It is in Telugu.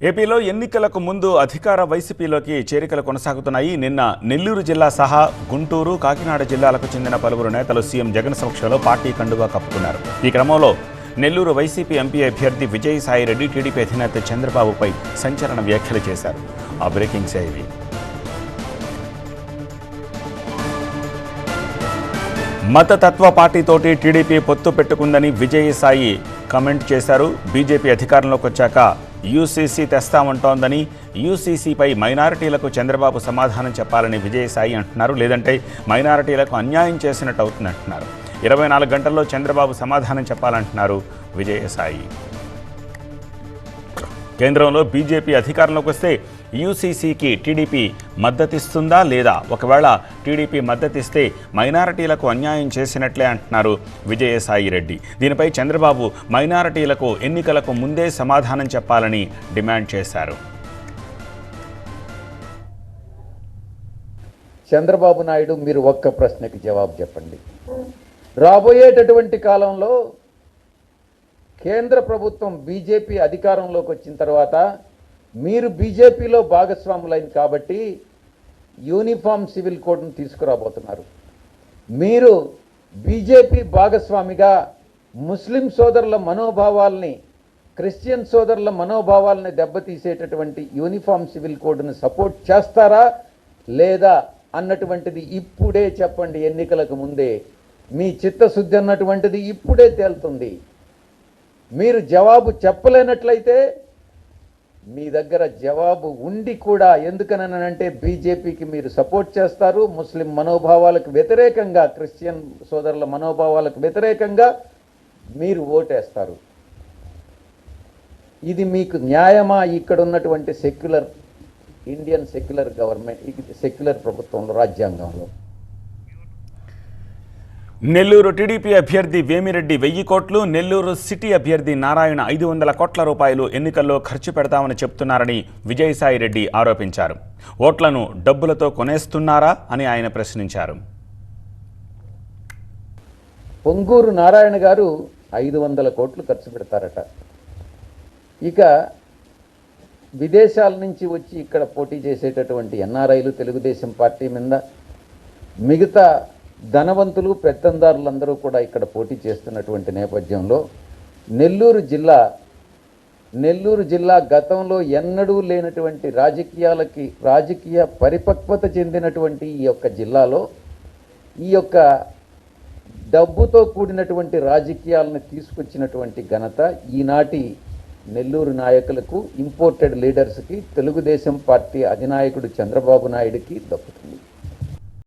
ఏపీలో ఎన్నికలకు ముందు అధికార వైసీపీలోకి చేరికలు కొనసాగుతున్నాయి. నిన్న నెల్లూరు జిల్లా సహా గుంటూరు, కాకినాడ జిల్లాలకు చెందిన పలువురు నేతలు సీఎం జగన్ సమక్షంలో పార్టీ కండువా కప్పుకున్నారు. ఈ క్రమంలో నెల్లూరు వైసీపీ ఎంపీ అభ్యర్థి విజయసాయిరెడ్డి టీడీపీ అధినేత చంద్రబాబుపై సంచలన వ్యాఖ్యలు చేశారు. ఆ బ్రేకింగ్ ఇది. మతతత్వ పార్టీతోటి టీడీపీ పొత్తు పెట్టుకుందని విజయసాయి కామెంట్ చేశారు. బీజేపీ అధికారంలోకి వచ్చాక యూసీసీ తెస్తామంటోందని, యూసీసీపై మైనారిటీలకు చంద్రబాబు సమాధానం చెప్పాలని విజయసాయి అంటున్నారు. లేదంటే మైనారిటీలకు అన్యాయం చేసినట్టు అవుతుందంటున్నారు. 24 గంటల్లో చంద్రబాబు సమాధానం చెప్పాలంటున్నారు విజయసాయి. కేంద్రంలో బీజేపీ అధికారంలోకి వస్తే యూసీసీకి టీడీపీ మద్దతిస్తుందా లేదా? ఒకవేళ టీడీపీ మద్దతిస్తే మైనారిటీలకు అన్యాయం చేసినట్లే అంటున్నారు విజయసాయి రెడ్డి. దీనిపై చంద్రబాబు మైనారిటీలకు ఎన్నికలకు ముందే సమాధానం చెప్పాలని డిమాండ్ చేశారు. చంద్రబాబు నాయుడు, మీరు ఒక్క ప్రశ్నకి జవాబు చెప్పండి. రాబోయేటటువంటి కాలంలో కేంద్ర ప్రభుత్వం బీజేపీ అధికారంలోకి వచ్చిన తర్వాత మీరు బీజేపీలో భాగస్వాములైంది కాబట్టి యూనిఫామ్ సివిల్ కోడ్ను తీసుకురాబోతున్నారు. మీరు బీజేపీ భాగస్వామిగా ముస్లిం సోదరుల మనోభావాల్ని, క్రిస్టియన్ సోదరుల మనోభావాల్ని దెబ్బతీసేటటువంటి యూనిఫామ్ సివిల్ కోడ్ను సపోర్ట్ చేస్తారా లేదా అన్నటువంటిది ఇప్పుడే చెప్పండి. ఎన్నికలకు ముందే మీ చిత్తశుద్ధి అన్నటువంటిది ఇప్పుడే తేలుతుంది. మీరు జవాబు చెప్పలేనట్లయితే మీ దగ్గర జవాబు ఉండి కూడా ఎందుకనంటే బీజేపీకి మీరు సపోర్ట్ చేస్తారు, ముస్లిం మనోభావాలకు వ్యతిరేకంగా, క్రిస్టియన్ సోదరుల మనోభావాలకు వ్యతిరేకంగా మీరు ఓటేస్తారు. ఇది మీకు న్యాయమా? ఇక్కడ ఉన్నటువంటి ఇండియన్ సెక్యులర్ గవర్నమెంట్, సెక్యులర్ ప్రభుత్వంలో, రాజ్యాంగంలో? నెల్లూరు టీడీపీ అభ్యర్థి వేమిరెడ్డి 1000 కోట్లు, నెల్లూరు సిటీ అభ్యర్థి నారాయణ 500 కోట్ల రూపాయలు ఎన్నికల్లో ఖర్చు పెడతామని చెప్తున్నారని విజయసాయి రెడ్డి ఆరోపించారు. ఓట్లను డబ్బులతో కొనేస్తున్నారా అని ఆయన ప్రశ్నించారు. పొంగూరు నారాయణ గారు 500 కోట్లు ఖర్చు పెడతారట. ఇక విదేశాల నుంచి వచ్చి ఇక్కడ పోటీ చేసేటటువంటి ఎన్ఆర్ఐలు తెలుగుదేశం పార్టీ మీద, మిగతా ధనవంతులు పెత్తందారులందరూ కూడా ఇక్కడ పోటీ చేస్తున్నటువంటి నేపథ్యంలో నెల్లూరు జిల్లా గతంలో ఎన్నడూ లేనటువంటి రాజకీయ పరిపక్వత చెందినటువంటి ఈ యొక్క జిల్లాలో ఈ యొక్క డబ్బుతో కూడినటువంటి రాజకీయాలను తీసుకొచ్చినటువంటి ఘనత ఈనాటి నెల్లూరు నాయకులకు, ఇంపోర్టెడ్ లీడర్స్కి, తెలుగుదేశం పార్టీ అధినాయకుడు చంద్రబాబు నాయుడికి దక్కుతుంది.